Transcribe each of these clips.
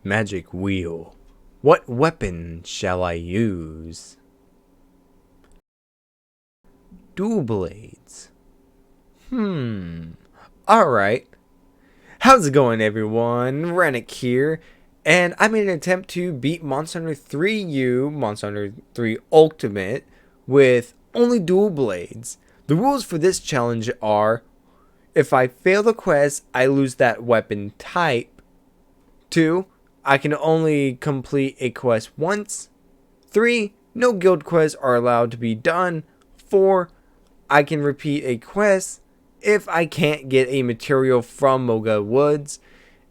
Magic wheel. What weapon shall I use? Dual blades. Alright. How's it going, everyone? Rennick here. And I made an attempt to beat Monster Hunter 3U, Monster Hunter 3 Ultimate, with only dual blades. The rules for this challenge are: if I fail the quest, I lose that weapon type. 2, I can only complete a quest once. 3, no guild quests are allowed to be done. 4, I can repeat a quest if I can't get a material from Moga Woods.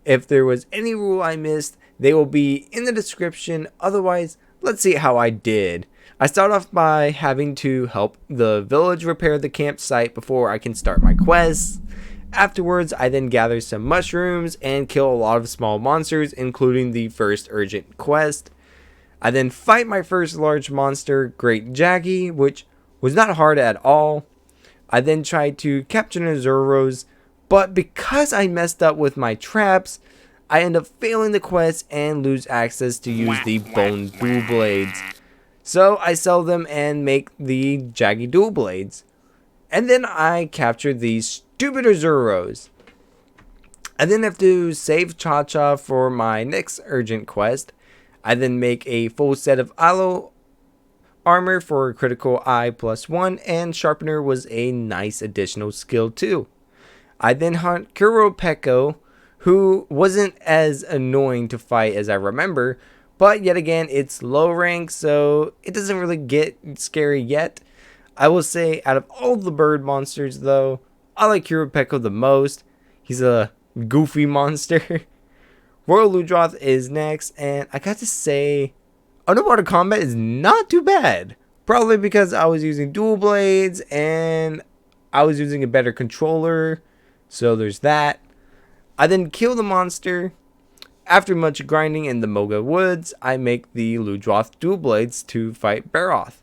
If there was any rule I missed, they will be in the description. Otherwise, let's see how I did. I start off by having to help the village repair the campsite before I can start my quests. Afterwards, I then gather some mushrooms and kill a lot of small monsters, including the first urgent quest. I then fight my first large monster, Great Jaggy, which was not hard at all. I then tried to capture Nuzuros, but because I messed up with my traps, I end up failing the quest and lose access to use the bone dual blades. So I sell them and make the Jaggy dual blades. And then I capture these stupid Nuzuros. I then have to save Cha-Cha for my next urgent quest. I then make a full set of aloe armor for critical eye +1, and sharpener was a nice additional skill too. I then hunt Kuropeko, who wasn't as annoying to fight as I remember, but yet again it's low rank, so it doesn't really get scary yet. I will say, out of all the bird monsters though, I like Kuropeko the most. He's a goofy monster. Royal Ludroth is next, and I got to say, underwater combat is not too bad. Probably because I was using dual blades and I was using a better controller, so there's that. I then kill the monster. After much grinding in the Moga Woods, I make the Ludroth dual blades to fight Barroth.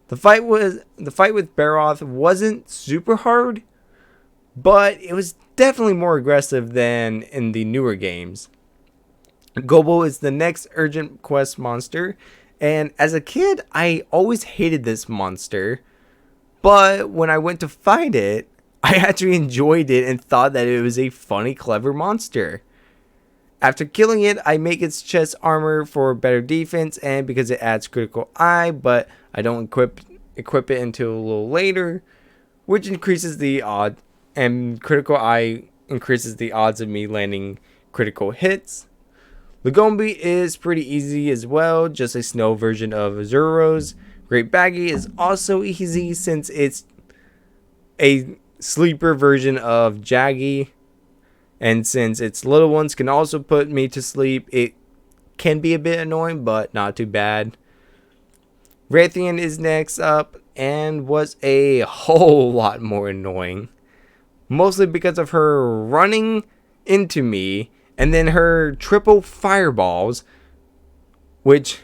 The fight with Barroth wasn't super hard, but it was definitely more aggressive than in the newer games. Gobo is the next urgent quest monster, and as a kid I always hated this monster, but when I went to fight it, I actually enjoyed it and thought that it was a funny, clever monster. After killing it, I make its chest armor for better defense and because it adds critical eye, but I don't equip it until a little later, which increases the odd, and critical eye increases the odds of me landing critical hits. Lagombi is pretty easy as well, just a snow version of Azuros. Great Baggy is also easy since it's a sleeper version of Jaggy, and since its little ones can also put me to sleep, it can be a bit annoying, but not too bad. Raytheon is next up and was a whole lot more annoying, mostly because of her running into me and then her triple fireballs, which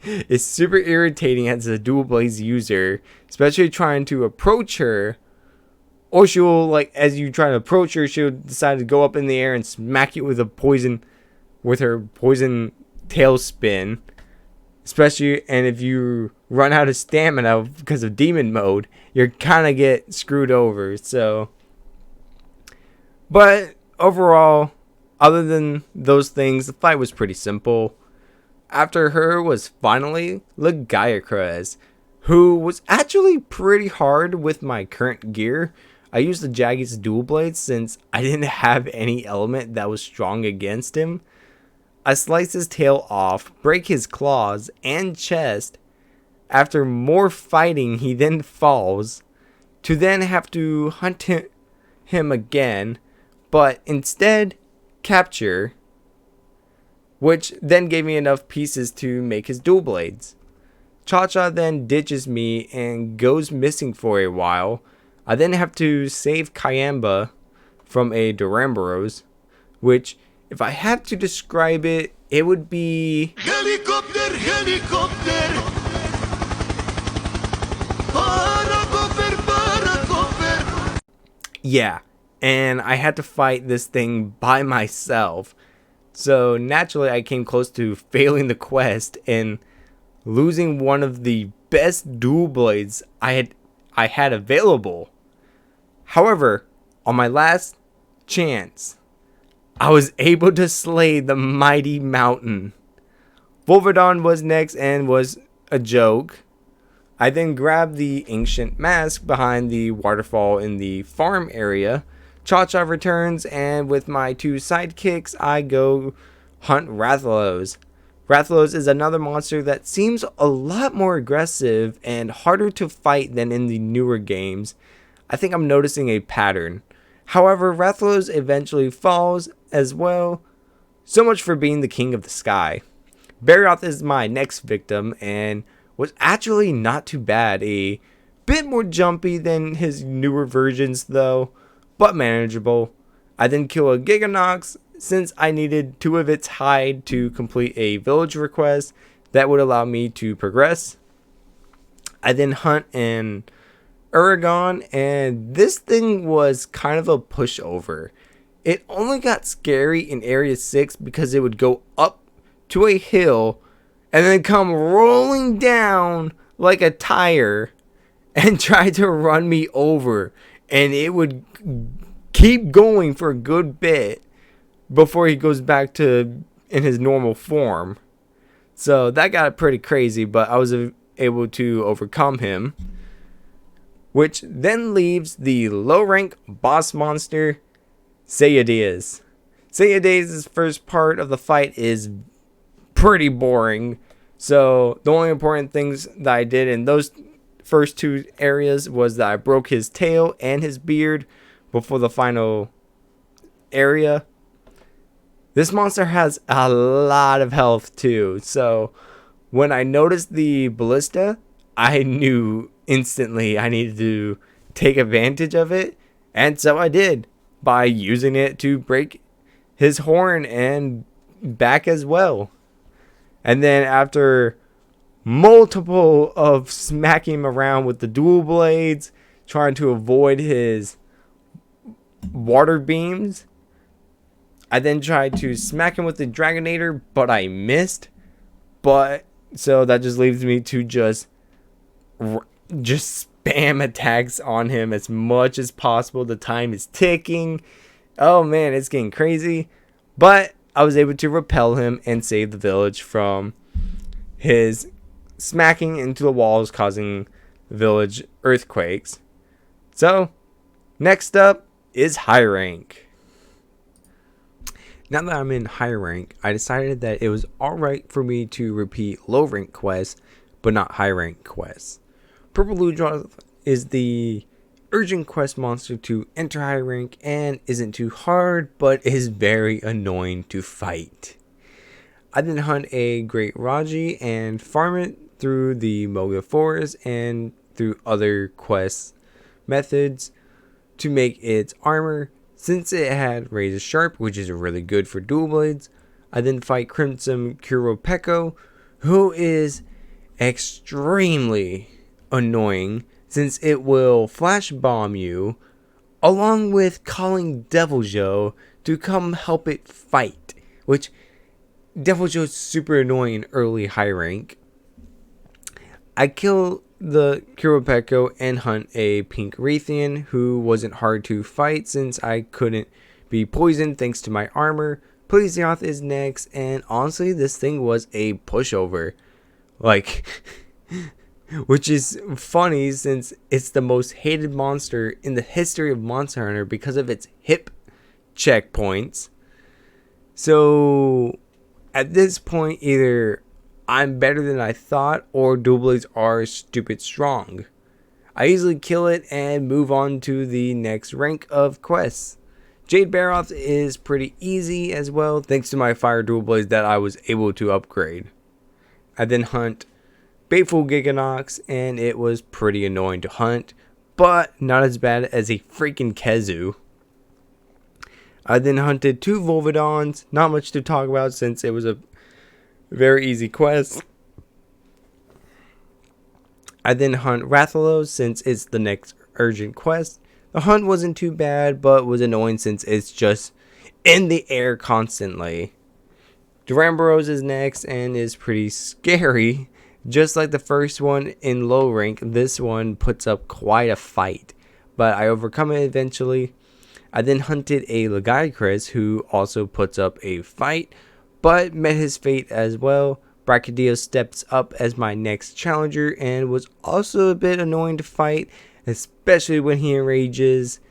is super irritating as a dual blades user, especially trying to approach her. Or she'll, like, as you try to approach her, she'll decide to go up in the air and smack you with her poison tail spin. Especially, and if you run out of stamina because of demon mode, you're kind of get screwed over. So, but overall, other than those things, the fight was pretty simple. After her was finally Legiacrez, who was actually pretty hard with my current gear. I used the Jaggy's dual blades since I didn't have any element that was strong against him. I slice his tail off, break his claws and chest. After more fighting, he then falls, to then have to hunt him again, but instead capture, which then gave me enough pieces to make his dual blades. Cha-Cha then ditches me and goes missing for a while. I then have to save Kayamba from a Duramboros, which, if I had to describe it, it would be helicopter. Yeah, and I had to fight this thing by myself. So naturally, I came close to failing the quest and losing one of the best dual blades I had available. However, on my last chance, I was able to slay the mighty mountain. Volvidon was next and was a joke. I then grabbed the ancient mask behind the waterfall in the farm area. Cha-Cha returns, and with my two sidekicks, I go hunt Rathalos. Rathalos is another monster that seems a lot more aggressive and harder to fight than in the newer games. I think I'm noticing a pattern. However, Rathalos eventually falls as well. So much for being the king of the sky. Barioth is my next victim and was actually not too bad. A bit more jumpy than his newer versions though, but manageable. I then kill a Giganox since I needed 2 of its hide to complete a village request that would allow me to progress. I then hunt an Uragon, and this thing was kind of a pushover. It only got scary in Area 6 because it would go up to a hill and then come rolling down like a tire and try to run me over, and it would keep going for a good bit before he goes back to in his normal form. So that got pretty crazy, but I was able to overcome him, which then leaves the low rank boss monster, Sayadias. Sayadias' first part of the fight is pretty boring. So the only important things that I did in those first 2 areas was that I broke his tail and his beard before the final area. This monster has a lot of health too. So when I noticed the ballista, I knew instantly I needed to take advantage of it. And so I did by using it to break his horn and back as well. And then after multiple of smacking him around with the dual blades, trying to avoid his water beams, I then tried to smack him with the Dragonator, but I missed. But so that just leaves me to just spam attacks on him as much as possible. The time is ticking. Oh man, it's getting crazy. But I was able to repel him and save the village from his smacking into the walls, causing village earthquakes. So, next up is high rank. Now that I'm in high rank, I decided that it was alright for me to repeat low rank quests, but not high rank quests. Purple Ludroth is the urgent quest monster to enter high rank and isn't too hard, but is very annoying to fight. I then hunt a Great Raji and farm it through the Moga Forest and through other quest methods to make its armor. Since it had Razor Sharp, which is really good for dual blades, I then fight Crimson Kuropeko, who is extremely annoying since it will flash bomb you, along with calling Deviljho to come help it fight, which Deviljho is super annoying in early high rank. I kill the Kuropeko and hunt a Pink Raytheon who wasn't hard to fight since I couldn't be poisoned thanks to my armor. Plesioth is next, and honestly this thing was a pushover. Like, which is funny since it's the most hated monster in the history of Monster Hunter because of its hip checkpoints. So at this point, either I'm better than I thought or dual blades are stupid strong. I easily kill it and move on to the next rank of quests. Jade Barroth is pretty easy as well thanks to my fire dual blades that I was able to upgrade. I then hunt Bateful Giganox, and it was pretty annoying to hunt, but not as bad as a freaking Kezu. I then hunted 2 Volvidons, not much to talk about since it was a very easy quest. I then hunt Rathalos since it's the next urgent quest. The hunt wasn't too bad, but was annoying since it's just in the air constantly. Duramboros is next and is pretty scary. Just like the first one in low rank, this one puts up quite a fight, but I overcome it eventually. I then hunted a Legiacris who also puts up a fight, but met his fate as well. Brachydio steps up as my next challenger and was also a bit annoying to fight, especially when he enrages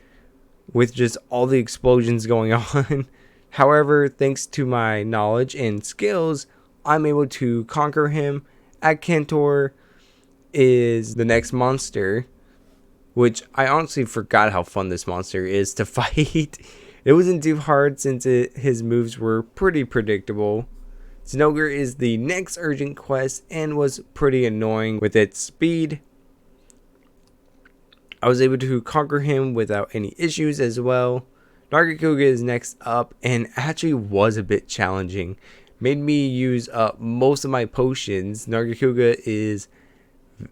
with just all the explosions going on. However, thanks to my knowledge and skills, I'm able to conquer him. Acantor is the next monster, which I honestly forgot how fun this monster is to fight. It wasn't too hard since his moves were pretty predictable. Zinogre is the next urgent quest and was pretty annoying with its speed. I was able to conquer him without any issues as well. Nargacuga is next up and actually was a bit challenging. Made me use up most of my potions. Nargacuga is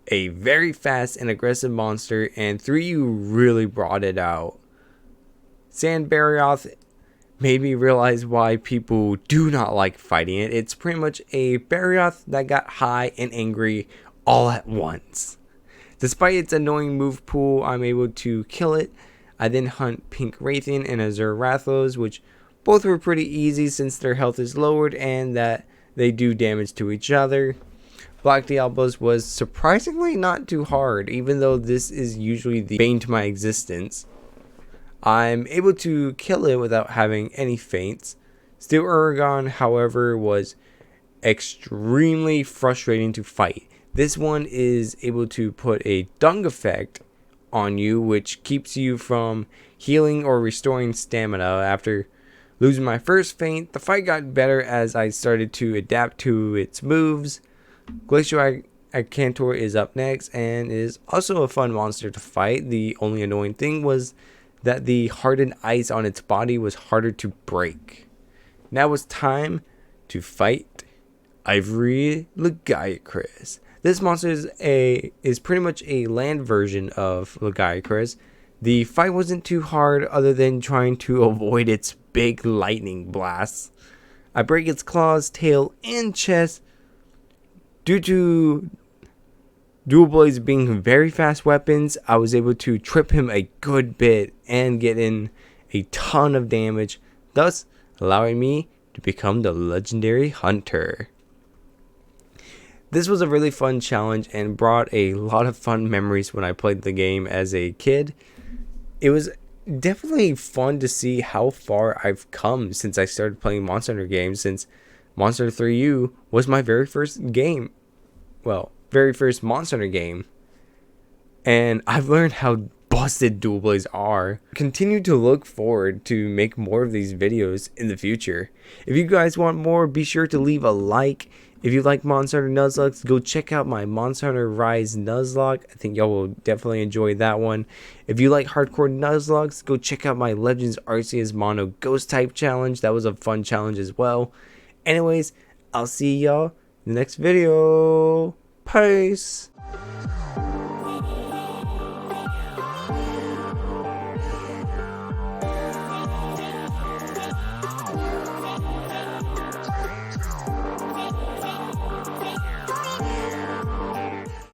a very fast and aggressive monster, and 3U really brought it out. Sandbarioth made me realize why people do not like fighting it. It's pretty much a Barioth that got high and angry all at once. Despite its annoying move pool, I'm able to kill it. I then hunt Pink Rathian and Azure Rathlos, which both were pretty easy since their health is lowered and that they do damage to each other. Black Diablos was surprisingly not too hard, even though this is usually the bane to my existence. I'm able to kill it without having any feints. Steel Uragon, however, was extremely frustrating to fight. This one is able to put a dung effect on you, which keeps you from healing or restoring stamina. After losing my first feint, the fight got better as I started to adapt to its moves. Glacial Acantor is up next and is also a fun monster to fight. The only annoying thing was that the hardened ice on its body was harder to break. Now it's time to fight Ivory Legiacris. This monster is pretty much a land version of Legiacris. The fight wasn't too hard other than trying to avoid its big lightning blasts. I break its claws, tail, and chest. Due to dual blades being very fast weapons, I was able to trip him a good bit and get in a ton of damage, thus allowing me to become the legendary hunter. This was a really fun challenge and brought a lot of fun memories when I played the game as a kid. It was definitely fun to see how far I've come since I started playing Monster Hunter games, since Monster Hunter 3U was my very first game. Well, very first Monster Hunter game. And I've learned how busted dual blades are. Continue to look forward to make more of these videos in the future. If you guys want more, be sure to leave a like. If you like Monster Hunter Nuzlocke, go check out my Monster Hunter Rise Nuzlocke. I think y'all will definitely enjoy that one. If you like hardcore Nuzlocke, go check out my Legends Arceus Mono Ghost type challenge. That was a fun challenge as well. Anyways, I'll see y'all in the next video. Peace.